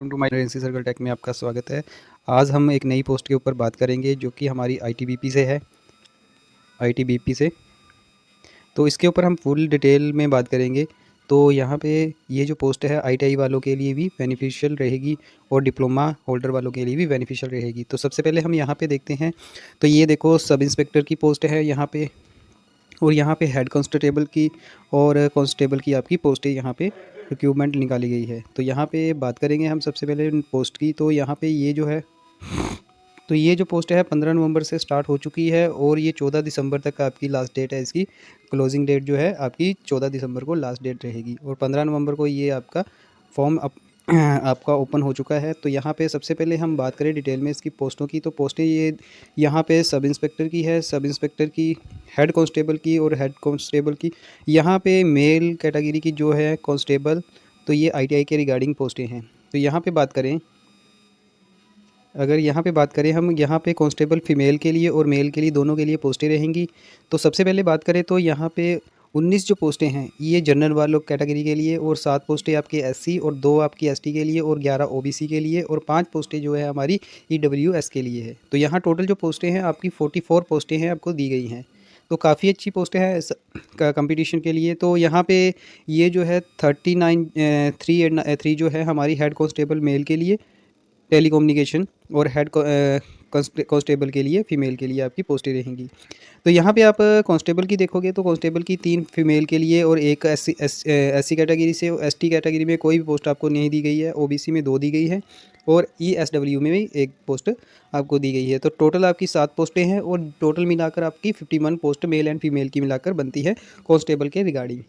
To my agency circle tech में आपका स्वागत है। आज हम एक नई पोस्ट के ऊपर बात करेंगे जो कि हमारी आईटीबीपी से है। आईटीबीपी से तो इसके ऊपर हम फुल डिटेल में बात करेंगे। तो यहाँ पे ये जो पोस्ट है आईटीआई वालों के लिए भी बेनिफिशियल रहेगी और डिप्लोमा होल्डर वालों के लिए भी बेनिफिशियल रहेगी। तो सबसे पहले हम यहाँ पे देखते हैं। तो ये देखो सब इंस्पेक्टर की पोस्ट है यहाँ पे, और यहाँ पे हेड कांस्टेबल की और कांस्टेबल की आपकी पोस्टें यहाँ पे रिक्रूटमेंट निकाली गई है। तो यहाँ पे बात करेंगे हम सबसे पहले पोस्ट की। तो यहाँ पे ये जो पोस्ट है 15 नवंबर से स्टार्ट हो चुकी है और ये 14 दिसंबर तक आपकी लास्ट डेट है। इसकी क्लोजिंग डेट जो है आपकी 14 दिसंबर को लास्ट डेट रहेगी और 15 नवंबर को ये आपका फॉर्म आपका ओपन हो चुका है। तो यहाँ पे सबसे पहले हम बात करें डिटेल में इसकी पोस्टों की। तो पोस्टें ये यहाँ पे सब इंस्पेक्टर की है, सब इंस्पेक्टर की, हेड कांस्टेबल की और हेड कांस्टेबल की। यहाँ पे मेल कैटेगरी की जो है कांस्टेबल, तो ये आईटीआई के रिगार्डिंग पोस्टें हैं। तो यहाँ पे बात करें, अगर यहाँ पे बात करें हम, यहाँ पे कांस्टेबल फीमेल के लिए और मेल के लिए दोनों के लिए पोस्टें रहेंगी। तो सबसे पहले बात करें तो यहाँ पे 19 जो पोस्टें हैं ये जनरल वालों कैटेगरी के लिए, और 7 पोस्टें आपके एससी और 2 आपकी एसटी के लिए और 11 ओबीसी के लिए और 5 पोस्टें जो है हमारी ईडब्ल्यूएस के लिए है। तो यहाँ टोटल जो पोस्टें हैं आपकी 44 पोस्टें हैं आपको दी गई हैं। तो काफ़ी अच्छी पोस्टें हैं कंपटीशन के लिए। तो यहाँ पे ये जो है 3 जो है हमारी हेड कांस्टेबल मेल के लिए टेलीकम्युनिकेशन और हेड कांस्टेबल के लिए फ़ीमेल के लिए आपकी पोस्टें रहेंगी। तो यहाँ पे आप कांस्टेबल की देखोगे तो कांस्टेबल की 3 फीमेल के लिए और एक एससी कैटेगरी से, एसटी कैटेगरी में कोई भी पोस्ट आपको नहीं दी गई है, ओबीसी में 2 दी गई है और ईएसडब्ल्यू में भी 1 पोस्ट आपको दी गई है। तो टोटल आपकी 7 पोस्टें हैं और टोटल मिलाकर आपकी 51 पोस्ट मेल एंड फीमेल की मिलाकर बनती है कांस्टेबल के रिगार्डिंग।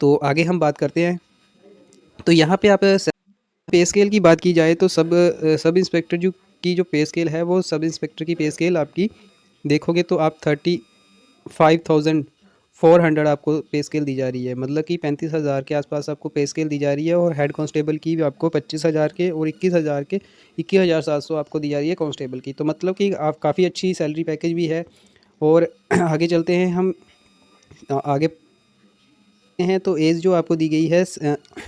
तो आगे हम बात करते हैं। तो यहाँ पे आप पे स्केल की बात की जाए तो सब इंस्पेक्टर जो पे स्केल है वो सब इंस्पेक्टर की पे स्केल आपकी देखोगे तो आप 35,400 आपको पे स्केल दी जा रही है, मतलब कि 35,000 के आसपास आपको पे स्केल दी जा रही है। और हेड कांस्टेबल की भी आपको 25,000 के और 21,000 के 21,700 आपको दी जा रही है कांस्टेबल की। तो मतलब कि आप काफ़ी अच्छी सैलरी पैकेज भी है। और आगे चलते हैं हम, आगे हैं तो एज जो आपको दी गई है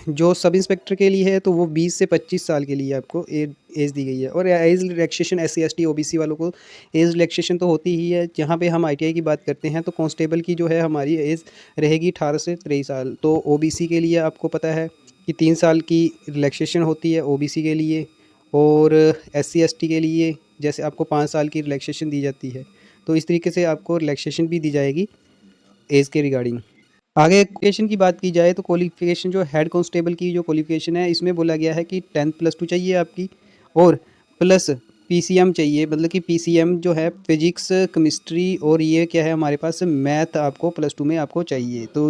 जो सब इंस्पेक्टर के लिए है तो वो 20 से 25 साल के लिए आपको एज दी गई है। और age relaxation SC ST OBC वालों को एज रिलैक्सेशन तो होती ही है। जहाँ पे हम आईटीआई की बात करते हैं तो कांस्टेबल की जो है हमारी एज रहेगी 18 से 23 साल। तो ओबीसी के लिए आपको पता है कि 3 साल की रिलैक्सेशन होती है ओबीसी के लिए, और एससी एसटी के लिए जैसे आपको 5 साल की रिलैक्सेशन दी जाती है। तो इस तरीके से आपको रिलैक्सेशन भी दी जाएगी एज के रिगार्डिंग। आगे क्वालिफिकेशन की बात की जाए तो क्वालिफिकेशन जो हेड कांस्टेबल की जो क्वालिफिकेशन है इसमें बोला गया है कि 10+2 चाहिए आपकी और प्लस पीसीएम चाहिए, मतलब कि पीसीएम जो है फिजिक्स केमिस्ट्री और ये क्या है हमारे पास मैथ आपको +2 में आपको चाहिए। तो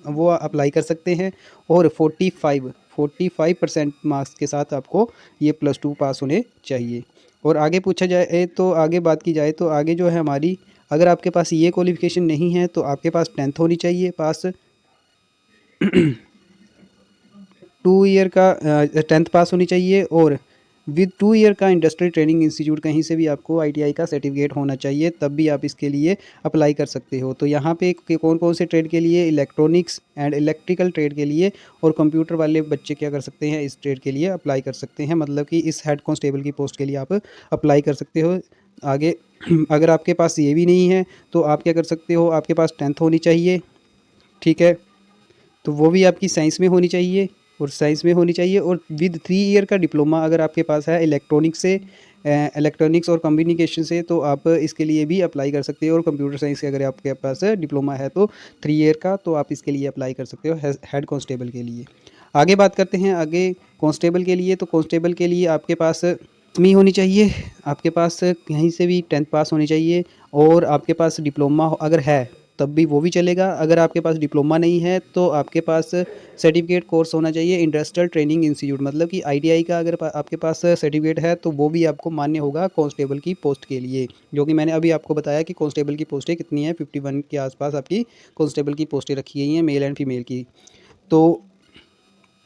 वो अप्लाई कर सकते हैं और 45% मार्क्स के साथ आपको ये +2 पास होने चाहिए। और आगे पूछा जाए तो आगे बात की जाए तो आगे जो है हमारी, अगर आपके पास ये क्वालिफिकेशन नहीं है तो आपके पास 10th होनी चाहिए पास 2 ईयर का 10th पास होनी चाहिए और विद 2 ईयर का इंडस्ट्रियल ट्रेनिंग इंस्टीट्यूट कहीं से भी आपको आईटीआई का सर्टिफिकेट होना चाहिए, तब भी आप इसके लिए अप्लाई कर सकते हो। तो यहाँ पे कौन कौन से ट्रेड के लिए, इलेक्ट्रॉनिक्स एंड इलेक्ट्रिकल ट्रेड के लिए और कंप्यूटर वाले बच्चे क्या कर सकते हैं, इस ट्रेड के लिए अप्लाई कर सकते हैं, मतलब कि इस हेड कांस्टेबल की पोस्ट के लिए आप अप्लाई कर सकते हो। आगे अगर आपके पास ये भी नहीं है तो आप क्या कर सकते हो, आपके पास 10th होनी चाहिए, ठीक है, तो वो भी आपकी साइंस में होनी चाहिए और साइंस में होनी चाहिए और विद 3 ईयर का डिप्लोमा अगर आपके पास है इलेक्ट्रॉनिक्स से, इलेक्ट्रॉनिक्स और कम्युनिकेशन से, तो आप इसके लिए भी अप्लाई कर सकते हो। और कंप्यूटर साइंस के अगर आपके पास डिप्लोमा है तो 3 ईयर का, तो आप इसके लिए अप्लाई कर सकते हो हेड कांस्टेबल के लिए। आगे बात करते हैं आगे कांस्टेबल के लिए। तो कांस्टेबल के लिए आपके पास मी होनी चाहिए, आपके पास कहीं से भी 10th पास होनी चाहिए और आपके पास डिप्लोमा अगर है तब भी वो भी चलेगा। अगर आपके पास डिप्लोमा नहीं है तो आपके पास सर्टिफिकेट कोर्स होना चाहिए इंडस्ट्रियल ट्रेनिंग इंस्टीट्यूट, मतलब कि आईटीआई का अगर आपके पास सर्टिफिकेट है तो वो भी आपको मान्य होगा कांस्टेबल की पोस्ट के लिए, जो कि मैंने अभी आपको बताया कि कांस्टेबल की पोस्टें कितनी हैं, 51 के आसपास आपकी कांस्टेबल की पोस्टें रखी गई हैं मेल एंड फीमेल की। तो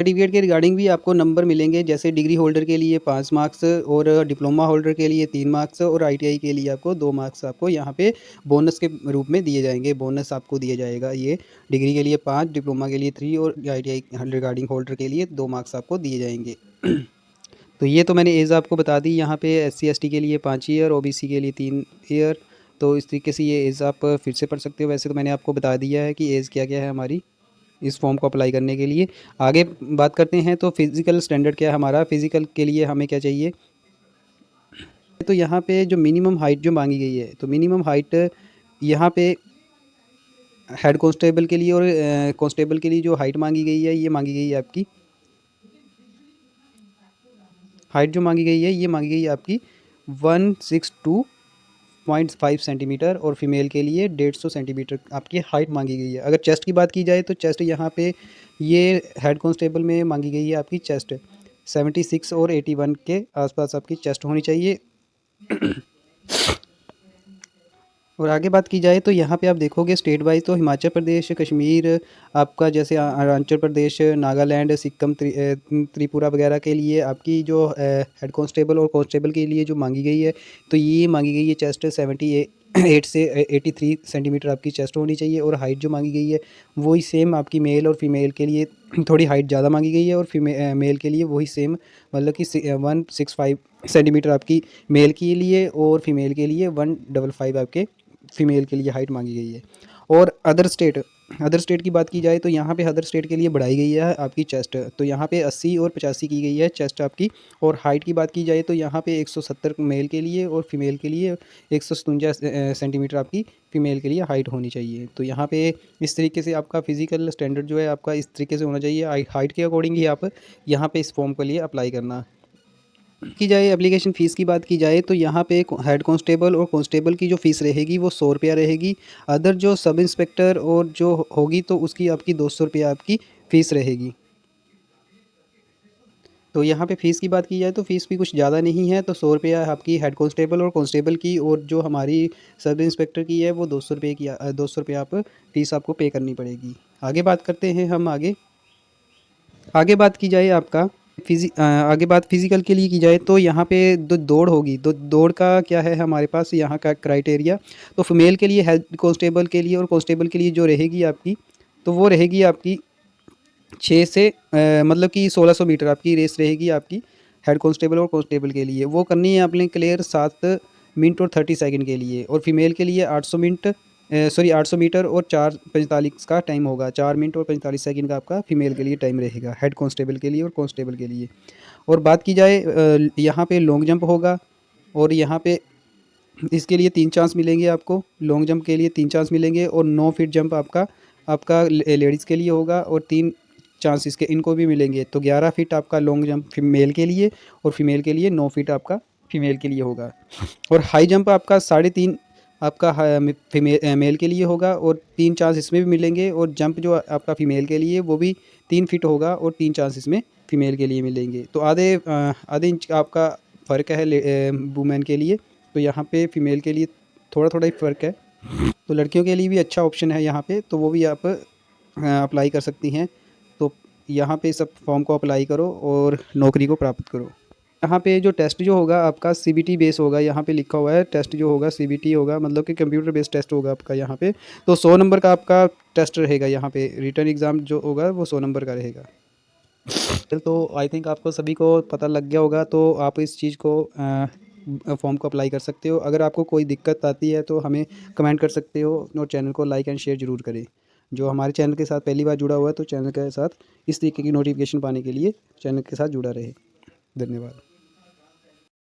सर्टिफिकेट के रिगार्डिंग भी आपको नंबर मिलेंगे, जैसे डिग्री होल्डर के लिए 5 मार्क्स और डिप्लोमा होल्डर के लिए 3 मार्क्स और आईटीआई के लिए आपको 2 मार्क्स आपको यहाँ पे बोनस के रूप में दिए जाएंगे। बोनस आपको दिया जाएगा, ये डिग्री के लिए 5, डिप्लोमा के लिए 3 और आईटीआई रिगार्डिंग होल्डर के लिए 2 मार्क्स आपको दिए जाएंगे। तो ये तो मैंने एज आपको बता दी। यहाँ पे SC ST के लिए 5 ईयर, OBC के लिए 3 ईयर। तो इस तरीके से ये एज आप फिर से पढ़ सकते हो। वैसे तो मैंने आपको बता दिया है कि एज क्या क्या है हमारी इस फॉर्म को अप्लाई करने के लिए। आगे बात करते हैं तो फिज़िकल स्टैंडर्ड क्या है हमारा। फ़िज़िकल के लिए हमें क्या चाहिए, तो यहाँ पे जो मिनिमम हाइट जो मांगी गई है, तो मिनिमम हाइट यहाँ पे हेड कांस्टेबल के लिए और कांस्टेबल के लिए जो हाइट मांगी गई है, ये मांगी गई है आपकी हाइट जो मांगी गई है, ये मांगी गई है आपकी 162.5 सेंटीमीटर और फीमेल के लिए 150 सेंटीमीटर आपकी हाइट मांगी गई है। अगर चेस्ट की बात की जाए तो चेस्ट यहाँ पे ये हेड कांस्टेबल में मांगी गई है आपकी चेस्ट 76 और 81 के आसपास आपकी चेस्ट होनी चाहिए। और आगे बात की जाए तो यहाँ पे आप देखोगे स्टेट वाइज तो हिमाचल प्रदेश, कश्मीर आपका, जैसे अरुणाचल प्रदेश, नागालैंड, सिक्किम, त्रिपुरा वगैरह के लिए आपकी जो हेड कांस्टेबल और कांस्टेबल के लिए जो मांगी गई है, तो ये मांगी गई है चेस्ट 78 से 83 सेंटीमीटर आपकी चेस्ट होनी चाहिए। और हाइट जो मांगी गई है वही सेम आपकी मेल और फीमेल के लिए थोड़ी हाइट ज़्यादा मांगी गई है, और मेल के लिए वही सेम, मतलब कि 165 सेंटीमीटर आपकी मेल के लिए और फीमेल के लिए 155 आपके फीमेल के लिए हाइट मांगी गई है। और अदर स्टेट की बात की जाए तो यहाँ पे अदर स्टेट के लिए बढ़ाई गई है आपकी चेस्ट, तो यहाँ पे 80 और 85 की गई है चेस्ट आपकी। और हाइट की बात की जाए तो यहाँ पे 170 मेल के लिए और फीमेल के लिए 157 सेंटीमीटर आपकी फ़ीमेल के लिए हाइट होनी चाहिए। तो यहाँ पे इस तरीके से आपका फ़िज़िकल स्टैंडर्ड जो है आपका इस तरीके से होना चाहिए। हाइट के अकॉर्डिंग ही आप यहाँ पे इस फॉर्म के लिए अप्लाई करना। की जाए एप्लीकेशन फ़ीस की बात की जाए तो यहाँ पे हेड कांस्टेबल और कांस्टेबल की जो फ़ीस रहेगी वो 100 रुपया रहेगी। अदर जो सब इंस्पेक्टर और जो होगी तो उसकी आपकी 200 रुपया आपकी फ़ीस रहेगी। तो यहाँ पे फ़ीस की बात की जाए तो फ़ीस भी कुछ ज़्यादा नहीं है, तो 100 रुपया आपकी हेड कांस्टेबल और कांस्टेबल की, और जो हमारी सब इंस्पेक्टर की है वो 200 रुपये की 200 रुपये आप फ़ीस आपको पे करनी पड़ेगी। आगे बात करते हैं हम आगे बात की जाए आपका आगे बात फिज़िकल के लिए की जाए तो यहाँ पे जो दौड़ होगी, तो दौड़ का क्या है हमारे पास यहाँ का क्राइटेरिया। तो फीमेल के लिए हेड कांस्टेबल के लिए और कांस्टेबल के लिए जो रहेगी आपकी, तो वो रहेगी आपकी 6 से मतलब कि 1600 मीटर आपकी रेस रहेगी आपकी हेड कांस्टेबल और कांस्टेबल के लिए। वो करनी है आपने क्लियर 7 मिनट और 30 सेकंड के लिए। और फीमेल के लिए 800 मीटर और 4:45 का टाइम होगा। 4 मिनट और 45 सेकंड का आपका फीमेल के लिए टाइम रहेगा हेड कांस्टेबल के लिए और कांस्टेबल के लिए। और बात की जाए यहाँ पे लॉन्ग जंप होगा, और यहाँ पे इसके लिए 3 चांस मिलेंगे आपको। लॉन्ग जंप के लिए 3 चांस मिलेंगे, और 9 फीट जंप आपका आपका लेडीज़ के लिए होगा, और 3 चांस इसके इनको भी मिलेंगे। तो 11 फीट आपका लॉन्ग जंप मेल के लिए, और फीमेल के लिए 9 फीट आपका फीमेल के लिए होगा। और हाई जंप आपका 3.5 आपका मेल के लिए होगा, और 3 चांस इसमें भी मिलेंगे। और जंप जो आपका फ़ीमेल के लिए वो भी 3 फीट होगा, और 3 चांस इसमें फ़ीमेल के लिए मिलेंगे। तो आधे इंच का आपका फ़र्क है वुमेन के लिए। तो यहाँ पे फ़ीमेल के लिए थोड़ा थोड़ा ही फ़र्क है। तो लड़कियों के लिए भी अच्छा ऑप्शन है यहाँ पे, तो वो भी आप अप्लाई कर सकती हैं। तो यहाँ पे सब फॉर्म को अप्लाई करो और नौकरी को प्राप्त करो। यहाँ पे जो टेस्ट जो होगा आपका CBT बेस होगा, यहाँ पे लिखा हुआ है टेस्ट जो होगा CBT होगा, मतलब कि कंप्यूटर बेस्ड टेस्ट होगा आपका यहाँ पे। तो 100 नंबर का आपका टेस्ट रहेगा यहाँ पे। रिटर्न एग्ज़ाम जो होगा वो 100 नंबर का रहेगा। तो आई थिंक आपको सभी को पता लग गया होगा, तो आप इस चीज़ को फॉर्म को अप्लाई कर सकते हो। अगर आपको कोई दिक्कत आती है तो हमें कमेंट कर सकते हो, और चैनल को लाइक एंड शेयर ज़रूर करें। जो हमारे चैनल के साथ पहली बार जुड़ा हुआ है तो चैनल के साथ इस तरीके की नोटिफिकेशन पाने के लिए चैनल के साथ जुड़ा रहे। धन्यवाद।